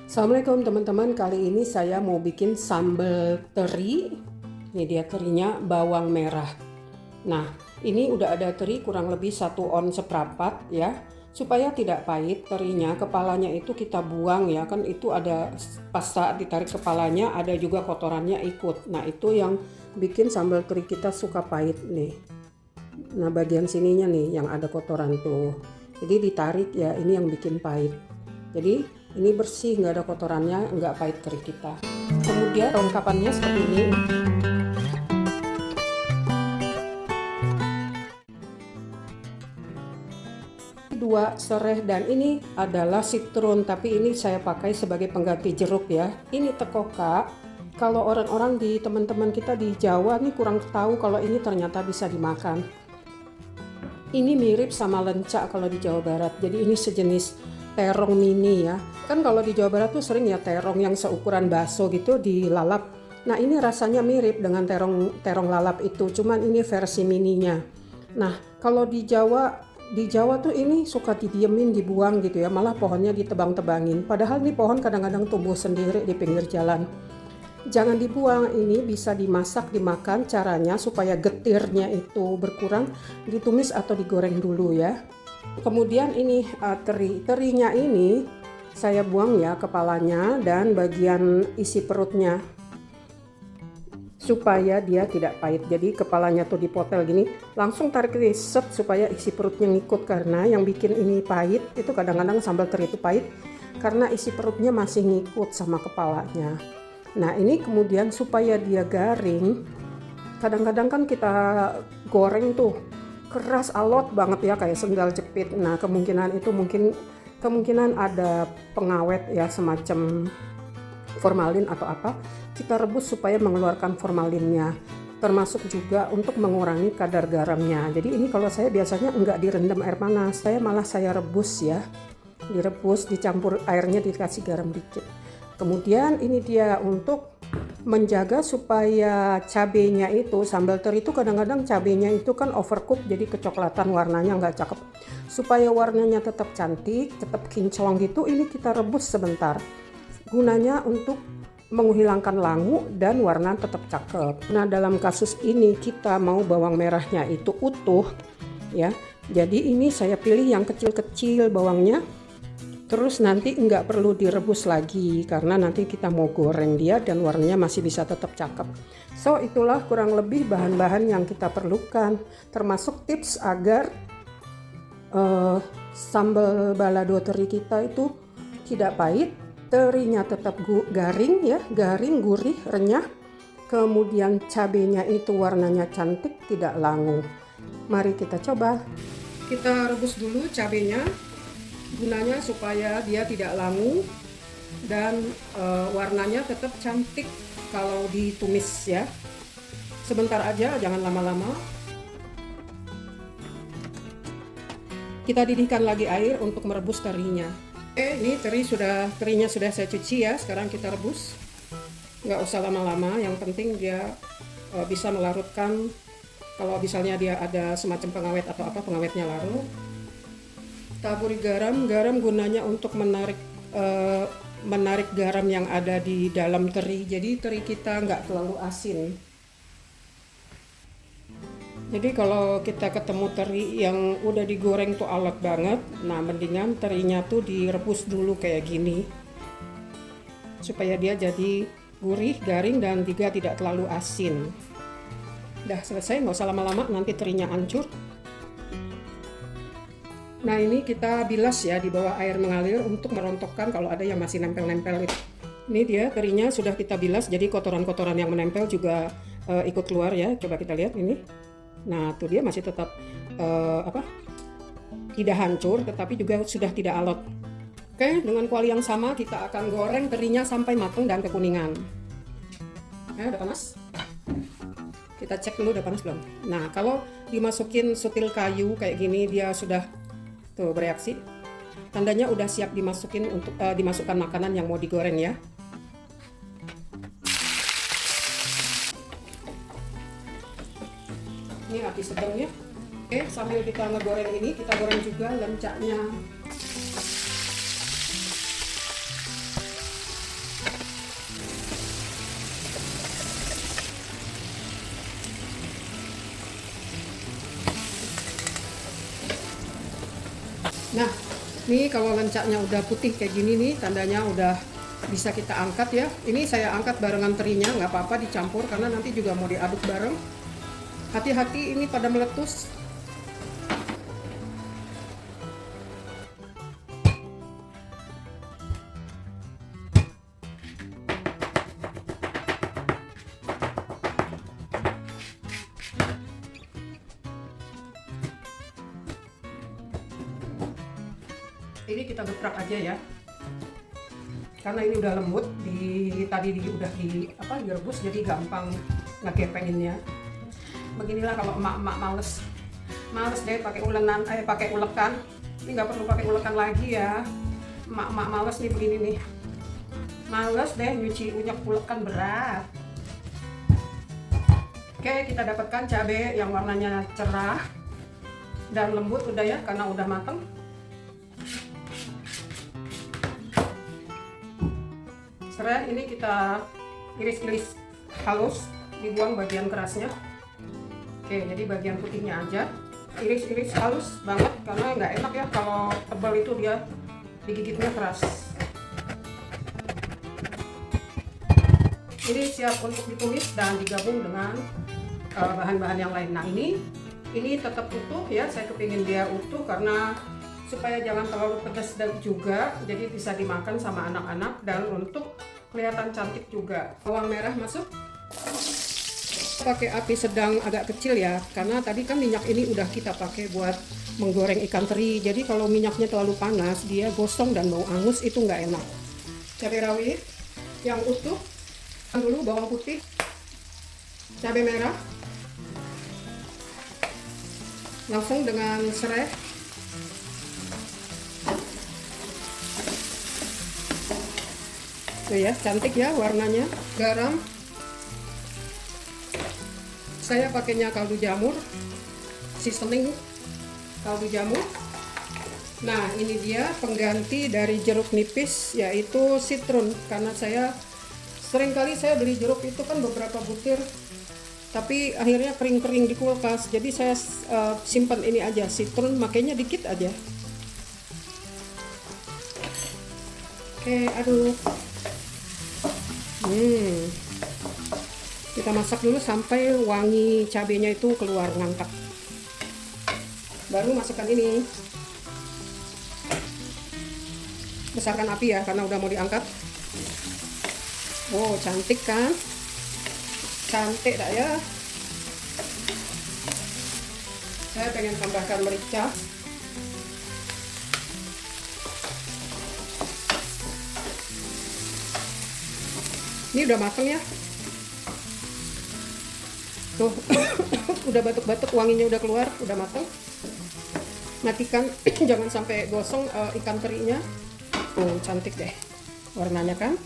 Assalamualaikum teman-teman, kali ini saya mau bikin sambal teri. Ini dia terinya, bawang merah. Nah, ini udah ada teri kurang lebih 1 on seperempat ya. Supaya tidak pahit terinya, kepalanya itu kita buang ya, kan itu ada pas saat ditarik kepalanya ada juga kotorannya ikut. Nah, itu yang bikin sambal teri kita suka pahit nih. Nah, bagian sininya nih yang ada kotoran tuh. Jadi ditarik ya, ini yang bikin pahit. Jadi ini bersih, nggak ada kotorannya, nggak pahit teri kita. Kemudian perlengkapannya seperti ini. Dua serai, dan ini adalah citron, tapi ini saya pakai sebagai pengganti jeruk ya. Ini tekoka. Kalau orang-orang di teman-teman kita di Jawa nih kurang tahu kalau ini ternyata bisa dimakan. Ini mirip sama lencak kalau di Jawa Barat. Jadi ini sejenis terong mini ya. Kan kalau di Jawa Barat tuh sering ya terong yang seukuran bakso gitu dilalap. Nah, ini rasanya mirip dengan terong lalap itu, cuman ini versi mininya. Nah, kalau di Jawa tuh ini suka didiemin, dibuang gitu ya, malah pohonnya ditebang-tebangin. Padahal ini pohon kadang-kadang tumbuh sendiri di pinggir jalan. Jangan dibuang, ini bisa dimasak, dimakan. Caranya supaya getirnya itu berkurang, ditumis atau digoreng dulu ya. Kemudian ini terinya ini saya buang ya kepalanya dan bagian isi perutnya supaya dia tidak pahit. Jadi kepalanya tuh dipotel gini, langsung tarik set supaya isi perutnya ngikut, karena yang bikin ini pahit itu kadang-kadang sambal teri itu pahit karena isi perutnya masih ngikut sama kepalanya. Nah, ini kemudian supaya dia garing, kadang-kadang kan kita goreng tuh keras alot banget ya kayak sendal jepit. Nah, kemungkinan ada pengawet ya semacam formalin atau apa. Kita rebus supaya mengeluarkan formalinnya. Termasuk juga untuk mengurangi kadar garamnya. Jadi ini kalau saya biasanya enggak direndam air panas, saya rebus ya. Direbus, dicampur airnya, dikasih garam dikit. Kemudian ini dia untuk menjaga supaya cabenya itu, sambal teri itu kadang-kadang cabenya itu kan overcook jadi kecoklatan, warnanya nggak cakep. Supaya warnanya tetap cantik, tetap kinclong gitu, ini kita rebus sebentar. Gunanya untuk menghilangkan langu dan warna tetap cakep. Nah, dalam kasus ini kita mau bawang merahnya itu utuh ya. Jadi ini saya pilih yang kecil-kecil bawangnya. Terus nanti nggak perlu direbus lagi karena nanti kita mau goreng dia dan warnanya masih bisa tetap cakep. So, itulah kurang lebih bahan-bahan yang kita perlukan, termasuk tips agar sambal balado teri kita itu tidak pahit, terinya tetap garing ya, garing, gurih, renyah. Kemudian cabenya itu warnanya cantik, tidak langu. Mari kita coba. Kita rebus dulu cabenya. Gunanya supaya dia tidak langu dan warnanya tetap cantik kalau ditumis ya. Sebentar aja, jangan lama-lama. Kita didihkan lagi air untuk merebus terinya. Ini terinya sudah saya cuci ya. Sekarang kita rebus. Nggak usah lama-lama, yang penting dia bisa melarutkan. Kalau misalnya dia ada semacam pengawet atau apa, pengawetnya larut. Taburi garam gunanya untuk menarik garam yang ada di dalam teri. Jadi teri kita nggak terlalu asin. Jadi kalau kita ketemu teri yang udah digoreng tuh alot banget, nah mendingan terinya tuh direbus dulu kayak gini. Supaya dia jadi gurih, garing, dan juga tidak terlalu asin. Udah selesai, nggak usah lama-lama, nanti terinya hancur. Nah, ini kita bilas ya di bawah air mengalir untuk merontokkan kalau ada yang masih nempel-nempel. Ini dia terinya sudah kita bilas, jadi kotoran-kotoran yang menempel juga ikut keluar ya. Coba kita lihat ini. Nah, tuh dia masih tetap tidak hancur, tetapi juga sudah tidak alot. Oke, dengan kuali yang sama kita akan goreng terinya sampai matang dan kekuningan. Udah panas? Kita cek dulu udah panas belum. Nah, kalau dimasukin sutil kayu kayak gini dia sudah tuh bereaksi, tandanya udah siap dimasukin untuk dimasukkan makanan yang mau digoreng ya. Ini api sedang ya. Oke, sambil kita ngegoreng ini, kita goreng juga lencaknya. Nih kalau lencaknya udah putih kayak gini nih, tandanya udah bisa kita angkat ya. Ini saya angkat barengan terinya, nggak apa-apa dicampur karena nanti juga mau diaduk bareng. Hati-hati ini pada meletus. Ini kita geprek aja ya, karena ini udah lembut, udah direbus, jadi gampang ngegepenginnya. Beginilah kalau emak-emak males deh pakai ulekan. Ini nggak perlu pakai ulekan lagi ya, emak-emak males nih begini nih, males deh nyuci ulekan berat. Oke, kita dapatkan cabai yang warnanya cerah dan lembut udah ya, karena udah mateng. Serai ini kita iris-iris halus, dibuang bagian kerasnya. Oke, jadi bagian putihnya aja iris-iris halus banget, karena nggak enak ya kalau tebal itu dia digigitnya keras. Ini siap untuk ditumis dan digabung dengan bahan-bahan yang lain. Nah ini tetap utuh ya, saya kepingin dia utuh karena supaya jangan terlalu pedas dan juga jadi bisa dimakan sama anak-anak dan untuk kelihatan cantik juga. Bawang merah masuk, pakai api sedang agak kecil ya, karena tadi kan minyak ini udah kita pakai buat menggoreng ikan teri, jadi kalau minyaknya terlalu panas dia gosong dan bau angus, itu nggak enak. Cabai rawit yang utuh dulu, bawang putih, cabai merah, langsung dengan serai. Tuh ya, cantik ya warnanya. Garam, saya pakainya kaldu jamur, seasoning kaldu jamur. Nah ini dia pengganti dari jeruk nipis, yaitu citron, karena seringkali saya beli jeruk itu kan beberapa butir tapi akhirnya kering-kering di kulkas, jadi saya simpan ini aja, citron, makanya dikit aja. Oke, aduk. Kita masak dulu sampai wangi cabenya itu keluar ngangkat, baru masukkan ini. Besarkan api ya karena udah mau diangkat. Oh cantik kan, cantik dah ya. Saya pengen tambahkan merica. Ini udah mateng ya. Tuh, udah batuk-batuk, wanginya udah keluar, udah mateng. Matikan, jangan sampai gosong ikan terinya. Tuh, cantik deh warnanya kan.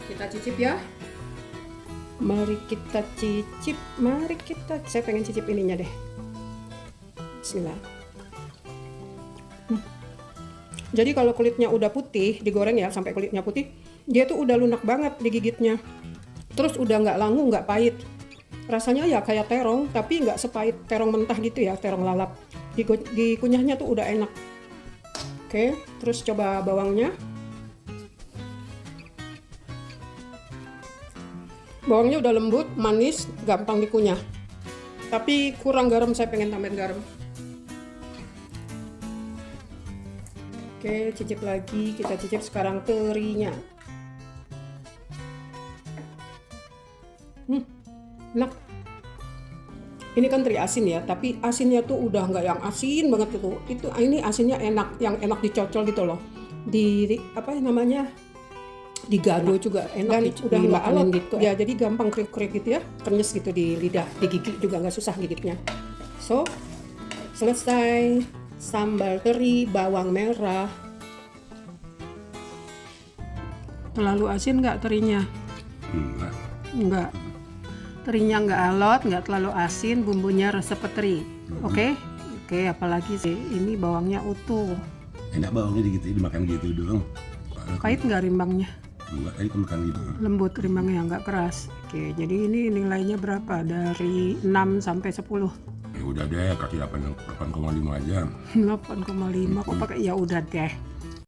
Kita cicip ya. Mari kita cicip, saya pengen cicip ininya deh. Bismillah. Jadi kalau kulitnya udah putih, digoreng ya sampai kulitnya putih, dia tuh udah lunak banget digigitnya. Terus udah nggak langu, nggak pahit. Rasanya ya kayak terong, tapi nggak sepahit terong mentah gitu ya, terong lalap. Dikunyahnya tuh udah enak. Oke, terus coba bawangnya. Bawangnya udah lembut, manis, gampang dikunyah. Tapi kurang garam, saya pengen tambahin garam. Oke, cicip lagi. Kita cicip sekarang terinya. Enak. Ini kan teri asin ya, tapi asinnya tuh udah nggak yang asin banget gitu. Ini asinnya enak, yang enak dicocol gitu loh. Di apa namanya? Digado juga enak. Dan udah nggak alot gitu ya, jadi gampang kriuk-kriuk gitu ya, krenyes gitu di lidah, digigit juga nggak susah gigitnya. So selesai sambal teri bawang merah. Terlalu asin nggak terinya? Enggak. Terinya nggak alot, nggak terlalu asin, bumbunya resep teri. Oke, apalagi sih ini bawangnya utuh. Enak bawangnya gitu, dimakan gitu doang. Pahit nggak rimbangnya? Enggak, tadi makan gitu. Lembut rimbangnya, nggak keras. Oke, jadi ini nilainya berapa? Dari 6 sampai 10. Ya udah deh, kasih 8,5 aja. 8,5 kok pakai ya udah deh.